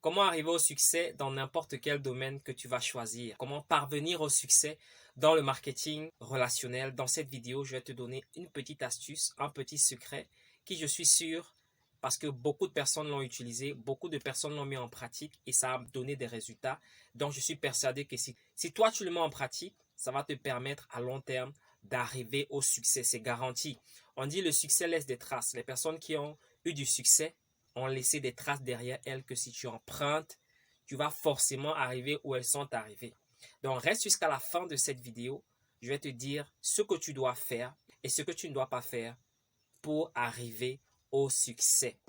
Comment arriver au succès dans n'importe quel domaine que tu vas choisir? Comment parvenir au succès dans le marketing relationnel? Dans cette vidéo, je vais te donner une petite astuce, un petit secret qui, je suis sûr, parce que beaucoup de personnes l'ont utilisé, beaucoup de personnes l'ont mis en pratique et ça a donné des résultats. Donc, je suis persuadé que si toi, tu le mets en pratique, ça va te permettre à long terme d'arriver au succès. C'est garanti. On dit le succès laisse des traces. Les personnes qui ont eu du succès ont laissé des traces derrière elles que si tu empruntes, tu vas forcément arriver où elles sont arrivées. Donc reste jusqu'à la fin de cette vidéo. Je vais te dire ce que tu dois faire et ce que tu ne dois pas faire pour arriver au succès.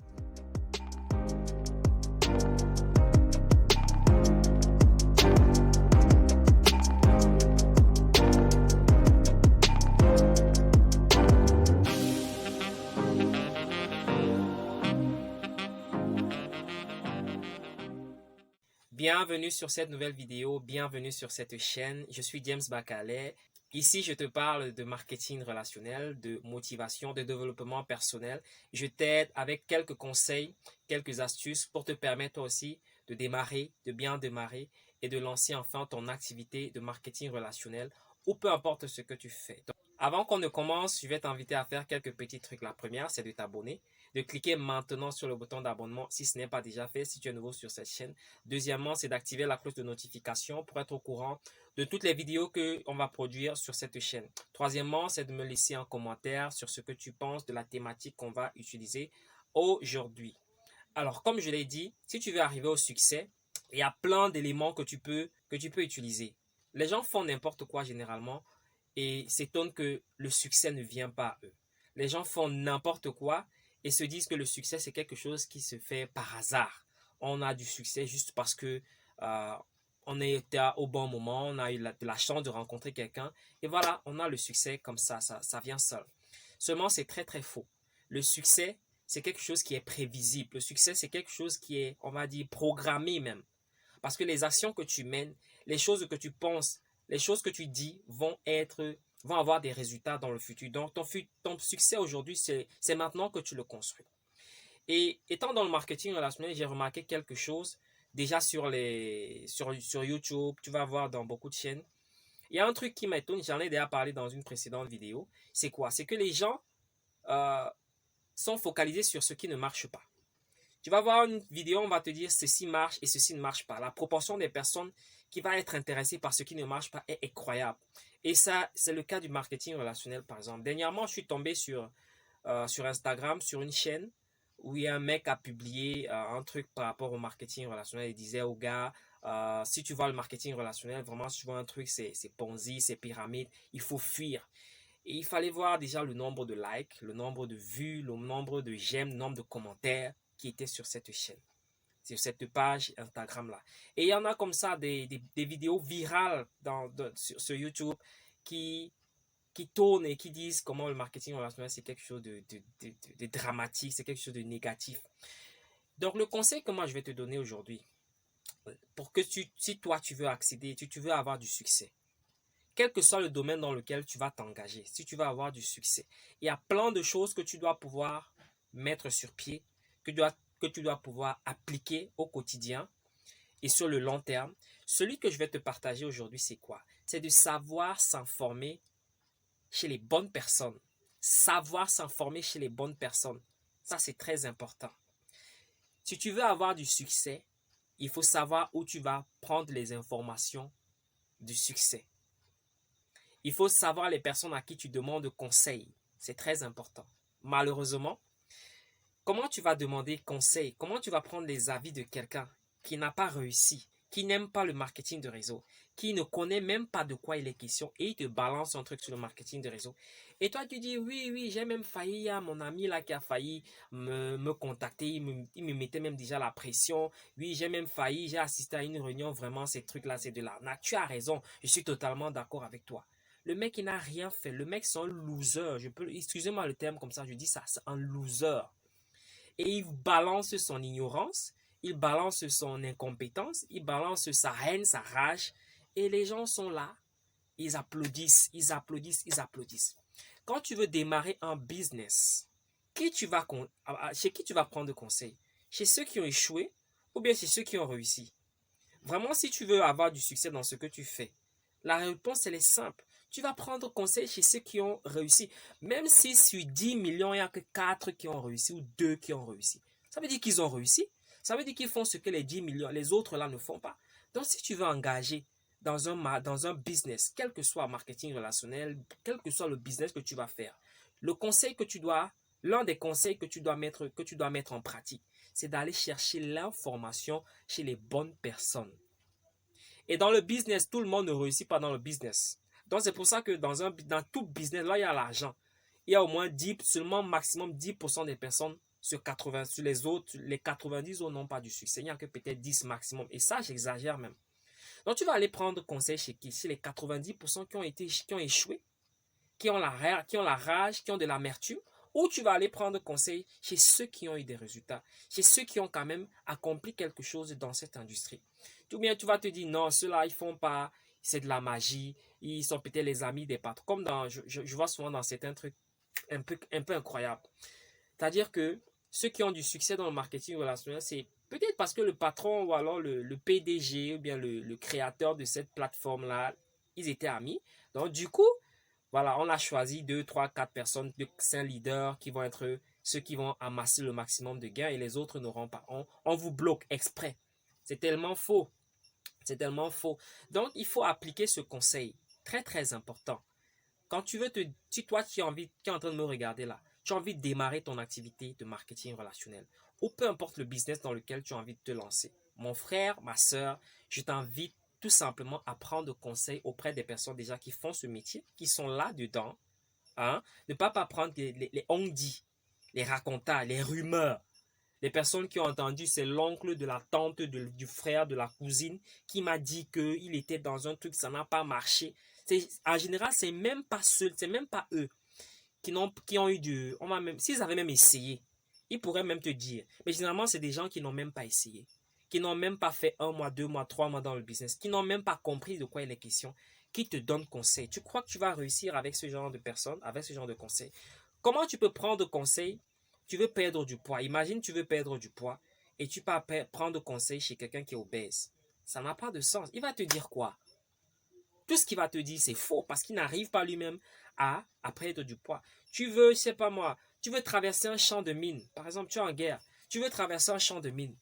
Bienvenue sur cette nouvelle vidéo, bienvenue sur cette chaîne. Je suis James Bakale. Ici, je te parle de marketing relationnel, de motivation, de développement personnel. Je t'aide avec quelques conseils, quelques astuces pour te permettre aussi de démarrer, de bien démarrer et de lancer enfin ton activité de marketing relationnel ou peu importe ce que tu fais. Donc, avant qu'on ne commence, je vais t'inviter à faire quelques petits trucs. La première, c'est de t'abonner, de cliquer maintenant sur le bouton d'abonnement si ce n'est pas déjà fait, si tu es nouveau sur cette chaîne. Deuxièmement, c'est d'activer la cloche de notification pour être au courant de toutes les vidéos qu'on va produire sur cette chaîne. Troisièmement, c'est de me laisser un commentaire sur ce que tu penses de la thématique qu'on va utiliser aujourd'hui. Alors, comme je l'ai dit, si tu veux arriver au succès, il y a plein d'éléments que tu peux utiliser. Les gens font n'importe quoi généralement et s'étonnent que le succès ne vient pas à eux. Les gens font n'importe quoi et se disent que le succès, c'est quelque chose qui se fait par hasard. On a du succès juste parce que euh, on était au bon moment, on a eu de la chance de rencontrer quelqu'un et voilà, on a le succès comme ça vient seul. Seulement, c'est très très faux. Le succès, c'est quelque chose qui est prévisible. Le succès, c'est quelque chose qui est, on va dire, programmé même. Parce que les actions que tu mènes, les choses que tu penses, les choses que tu dis vont avoir des résultats dans le futur. Donc, ton succès aujourd'hui, c'est maintenant que tu le construis. Et étant dans le marketing relationnel, j'ai remarqué quelque chose déjà sur YouTube, tu vas voir dans beaucoup de chaînes. Il y a un truc qui m'étonne, j'en ai déjà parlé dans une précédente vidéo. C'est quoi? C'est que les gens euh, sont focalisés sur ce qui ne marche pas. Tu vas voir une vidéo, on va te dire ceci marche et ceci ne marche pas. La proportion des personnes qui va être intéressée par ce qui ne marche pas est incroyable. Et ça, c'est le cas du marketing relationnel, par exemple. Dernièrement, je suis tombé sur Instagram, sur une chaîne où il y a un mec a publié un truc par rapport au marketing relationnel. Il disait aux gars, si tu vois le marketing relationnel, vraiment, si tu vois un truc, c'est Ponzi, c'est pyramide, il faut fuir. Et il fallait voir déjà le nombre de likes, le nombre de vues, le nombre de j'aime, le nombre de commentaires qui étaient sur cette chaîne, sur cette page Instagram-là. Et il y en a comme ça des vidéos virales sur YouTube qui, qui tournent et qui disent comment le marketing relationnel, c'est quelque chose de dramatique, c'est quelque chose de négatif. Donc le conseil que moi je vais te donner aujourd'hui, pour que si toi tu veux accéder, tu veux avoir du succès, quel que soit le domaine dans lequel tu vas t'engager, si tu vas avoir du succès, il y a plein de choses que tu dois pouvoir mettre sur pied, que tu dois pouvoir appliquer au quotidien et sur le long terme. Celui que je vais te partager aujourd'hui, c'est quoi? C'est de savoir s'informer chez les bonnes personnes. Savoir s'informer chez les bonnes personnes. Ça, c'est très important. Si tu veux avoir du succès, il faut savoir où tu vas prendre les informations du succès. Il faut savoir les personnes à qui tu demandes conseil. C'est très important. Malheureusement, comment tu vas demander conseil? Comment tu vas prendre les avis de quelqu'un qui n'a pas réussi, qui n'aime pas le marketing de réseau, qui ne connaît même pas de quoi il est question et il te balance un truc sur le marketing de réseau. Et toi, tu dis, oui, j'ai même failli, il y a mon ami là qui a failli me contacter, il me mettait même déjà la pression. Oui, j'ai même failli, j'ai assisté à une réunion, vraiment, ces trucs-là, c'est de l'arnaque. Tu as raison, je suis totalement d'accord avec toi. Le mec, il n'a rien fait. Le mec, c'est un loser. Excusez-moi le terme comme ça, je dis ça, c'est un loser. Et il balance son ignorance, il balance son incompétence, il balance sa haine, sa rage. Et les gens sont là, ils applaudissent, ils applaudissent, ils applaudissent. Quand tu veux démarrer un business, chez qui tu vas prendre conseil? Chez ceux qui ont échoué ou bien chez ceux qui ont réussi? Vraiment, si tu veux avoir du succès dans ce que tu fais, la réponse, elle est simple. Tu vas prendre conseil chez ceux qui ont réussi. Même si sur 10 millions, il n'y a que 4 qui ont réussi ou 2 qui ont réussi. Ça veut dire qu'ils ont réussi. Ça veut dire qu'ils font ce que les 10 millions, les autres là ne font pas. Donc, si tu veux engager dans un business, quel que soit marketing relationnel, quel que soit le business que tu vas faire, le conseil que tu dois, l'un des conseils que tu dois mettre en pratique, c'est d'aller chercher l'information chez les bonnes personnes. Et dans le business, tout le monde ne réussit pas dans le business. Donc c'est pour ça que dans tout business, là, il y a l'argent. Il y a au moins 10, seulement maximum 10% des personnes sur 80, sur les autres, les 90 n'ont pas du succès. Il n'y a que peut-être 10 maximum. Et ça, j'exagère même. Donc tu vas aller prendre conseil chez qui? Chez les 90% qui ont échoué, qui ont la rage, qui ont de l'amertume, ou tu vas aller prendre conseil chez ceux qui ont eu des résultats, chez ceux qui ont quand même accompli quelque chose dans cette industrie. Ou bien tu vas te dire, non, ceux-là, ils font pas, c'est de la magie, ils sont peut-être les amis des patrons. Comme je vois souvent dans certains trucs un peu incroyables. C'est-à-dire que ceux qui ont du succès dans le marketing relationnel, c'est peut-être parce que le patron ou alors le PDG ou bien le créateur de cette plateforme-là, ils étaient amis. Donc, du coup, voilà, on a choisi 2, 3, 4 personnes, 5 leaders qui vont être ceux qui vont amasser le maximum de gains et les autres n'auront pas. On vous bloque exprès. C'est tellement faux. C'est tellement faux. Donc, il faut appliquer ce conseil. Très, très important. Quand tu veux si toi qui es en train de me regarder là, tu as envie de démarrer ton activité de marketing relationnel, ou peu importe le business dans lequel tu as envie de te lancer. Mon frère, ma soeur, je t'invite tout simplement à prendre conseil auprès des personnes déjà qui font ce métier, qui sont là-dedans. Hein? Ne pas prendre les on-dit, les racontas, les rumeurs. Les personnes qui ont entendu, c'est l'oncle de la tante, du frère, de la cousine qui m'a dit qu'il était dans un truc, ça n'a pas marché. En général, c'est même pas eux qui ont eu s'ils avaient même essayé, ils pourraient même te dire. Mais généralement, c'est des gens qui n'ont même pas essayé, qui n'ont même pas fait 1 mois, 2 mois, 3 mois dans le business, qui n'ont même pas compris de quoi il est question, qui te donnent conseil. Tu crois que tu vas réussir avec ce genre de personnes, avec ce genre de conseils? Comment tu peux prendre conseil? Tu veux perdre du poids. Imagine, tu veux perdre du poids et tu peux prendre conseil chez quelqu'un qui est obèse. Ça n'a pas de sens. Il va te dire quoi? Tout ce qu'il va te dire, c'est faux parce qu'il n'arrive pas lui-même à perdre du poids. Tu veux, je sais pas moi, tu veux traverser un champ de mine. Par exemple, tu es en guerre. Tu veux traverser un champ de mine.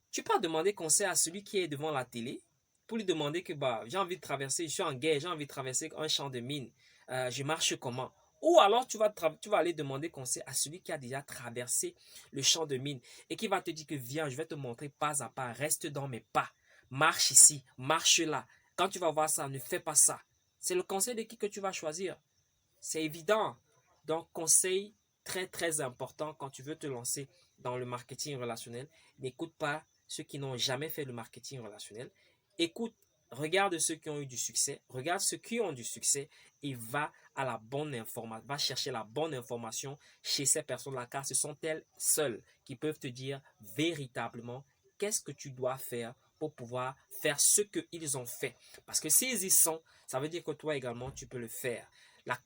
Tu peux demander conseil à celui qui est devant la télé pour lui demander que bah, j'ai envie de traverser, je suis en guerre, j'ai envie de traverser un champ de mine. Je marche comment? Ou alors tu vas aller demander conseil à celui qui a déjà traversé le champ de mine et qui va te dire que viens, je vais te montrer pas à pas, reste dans mes pas, marche ici, marche là. Quand tu vas voir ça, ne fais pas ça. C'est le conseil de qui que tu vas choisir. C'est évident. Donc, conseil très très important quand tu veux te lancer dans le marketing relationnel. N'écoute pas ceux qui n'ont jamais fait le marketing relationnel. Écoute, regarde ceux qui ont eu du succès, regarde ceux qui ont du succès et va à la bonne information, va chercher la bonne information chez ces personnes-là, car ce sont elles seules qui peuvent te dire véritablement qu'est-ce que tu dois faire pour pouvoir faire ce qu'ils ont fait. Parce que s'ils y sont, ça veut dire que toi également, tu peux le faire.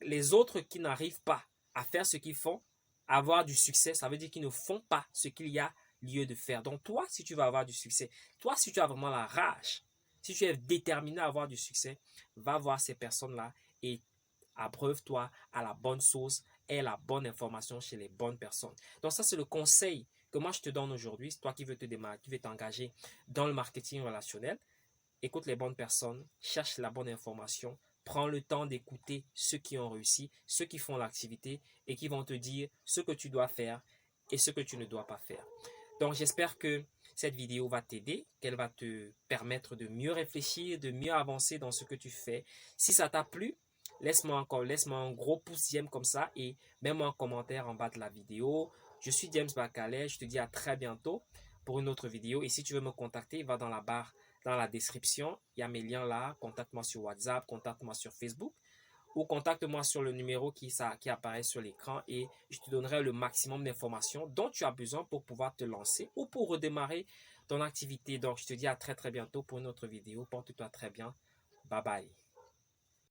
Les autres qui n'arrivent pas à faire ce qu'ils font, à avoir du succès, ça veut dire qu'ils ne font pas ce qu'il y a lieu de faire. Donc toi, si tu vas avoir du succès, toi, si tu as vraiment la rage, si tu es déterminé à avoir du succès, va voir ces personnes-là et abreuve-toi à la bonne source et la bonne information chez les bonnes personnes. Donc ça, c'est le conseil que moi, je te donne aujourd'hui. Toi qui veux te démarrer, qui veux t'engager dans le marketing relationnel, écoute les bonnes personnes, cherche la bonne information, prends le temps d'écouter ceux qui ont réussi, ceux qui font l'activité et qui vont te dire ce que tu dois faire et ce que tu ne dois pas faire. Donc j'espère que cette vidéo va t'aider, qu'elle va te permettre de mieux réfléchir, de mieux avancer dans ce que tu fais. Si ça t'a plu, laisse-moi un gros pouce j'aime comme ça et mets-moi un commentaire en bas de la vidéo. Je suis James Bakalet, je te dis à très bientôt pour une autre vidéo. Et si tu veux me contacter, va dans la barre, dans la description, il y a mes liens là. Contacte-moi sur WhatsApp, contacte-moi sur Facebook ou contacte-moi sur le numéro qui apparaît sur l'écran et je te donnerai le maximum d'informations dont tu as besoin pour pouvoir te lancer ou pour redémarrer ton activité. Donc, je te dis à très très bientôt pour une autre vidéo. Porte-toi très bien. Bye bye.